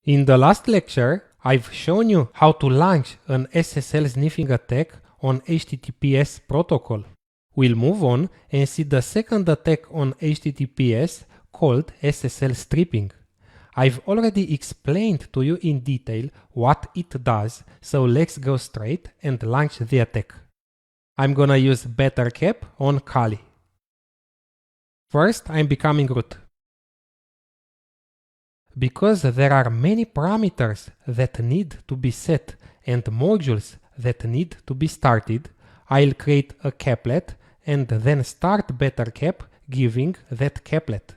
In the last lecture, I've shown you how to launch an SSL sniffing attack on HTTPS protocol. We'll move on and see the second attack on HTTPS called SSL stripping. I've already explained to you in detail what it does, so let's go straight and launch the attack. I'm gonna use bettercap on Kali. First, I'm becoming root. Because there are many parameters that need to be set and modules that need to be started, I'll create a caplet and then start bettercap giving that caplet.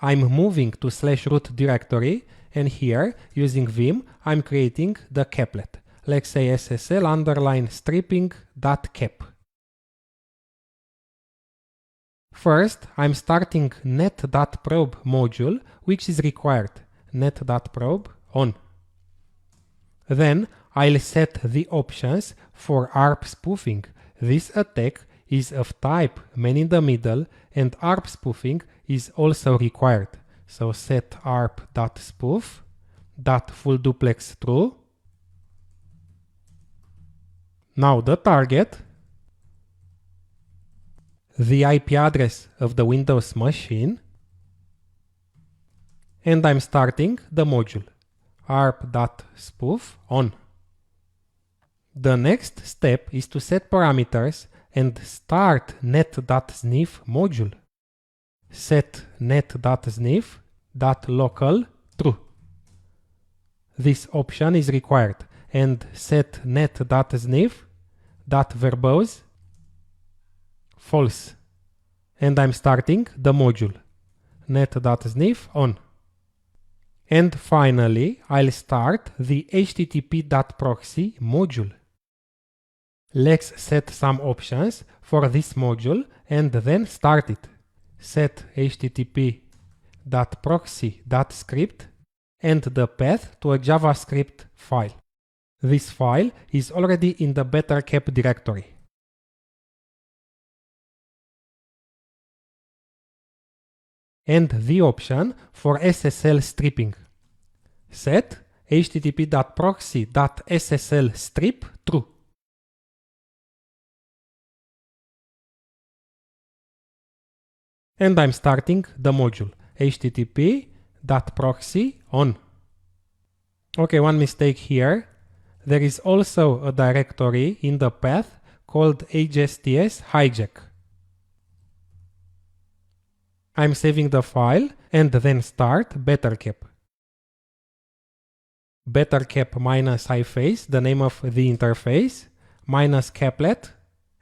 I'm moving to /root directory, and here, using vim, I'm creating the caplet. Let's say ssl_stripping.cap. First, I'm starting net.probe module, which is required. Net.probe on. Then I'll set the options for ARP spoofing. This attack is of type man in the middle, and ARP spoofing is also required. So set arp.spoof.full-duplex true. Now the target, the IP address of the Windows machine, and I'm starting the module arp.spoof on. The next step is to set parameters and start net.sniff module. Set net.sniff.local true. This option is required, and set net.sniff.verbose false. And I'm starting the module net.sniff on. And finally, I'll start the http.proxy module. Let's set some options for this module and then start it. Set http.proxy.script and the path to a JavaScript file. This file is already in the bettercap directory. And the option for SSL stripping. Set http.proxy.ssl strip true. And I'm starting the module http.proxy on. Okay, one mistake here. There is also a directory in the path called HTTPS hijack. I'm saving the file and then start bettercap. Bettercap -iface, the name of the interface, -caplet,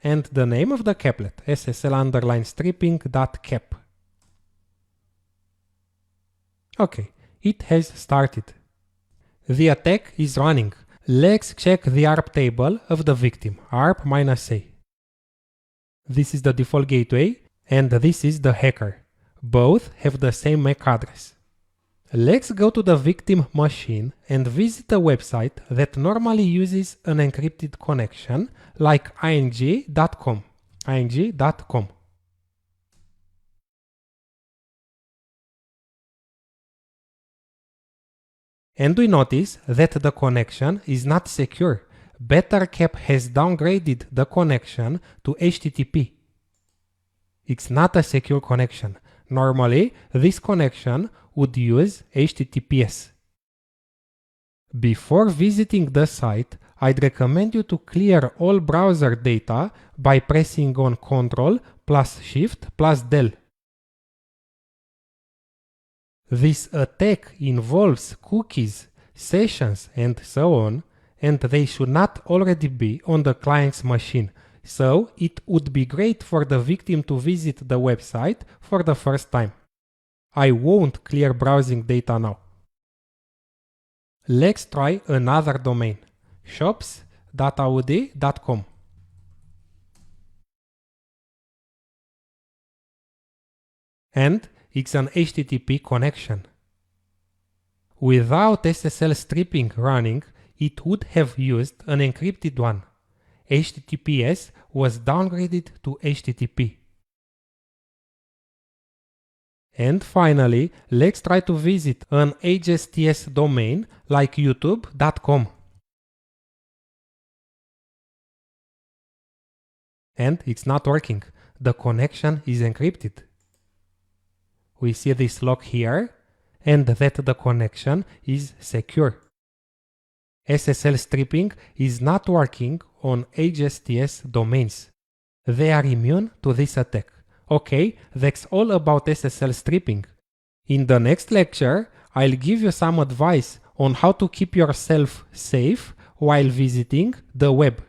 and the name of the caplet, ssl_stripping.cap. Okay, it has started. The attack is running. Let's check the ARP table of the victim, ARP-A. This is the default gateway, and this is the hacker. Both have the same MAC address. Let's go to the victim machine and visit a website that normally uses an encrypted connection like ing.com. ing.com. And we notice that the connection is not secure. Bettercap has downgraded the connection to HTTP. It's not a secure connection. Normally, this connection would use HTTPS. Before visiting the site, I'd recommend you to clear all browser data by pressing on Ctrl+Shift+Del. This attack involves cookies, sessions, and so on, and they should not already be on the client's machine. So it would be great for the victim to visit the website for the first time. I won't clear browsing data now. Let's try another domain, shops.audi.com. And it's an HTTP connection. Without SSL stripping running, it would have used an encrypted one. HTTPS was downgraded to HTTP. And finally, let's try to visit an HTTPS domain like youtube.com. And it's not working. The connection is encrypted. We see this log here, and that the connection is secure. SSL stripping is not working on HTTPS domains. They are immune to this attack. Okay, that's all about SSL stripping. In the next lecture, I'll give you some advice on how to keep yourself safe while visiting the web.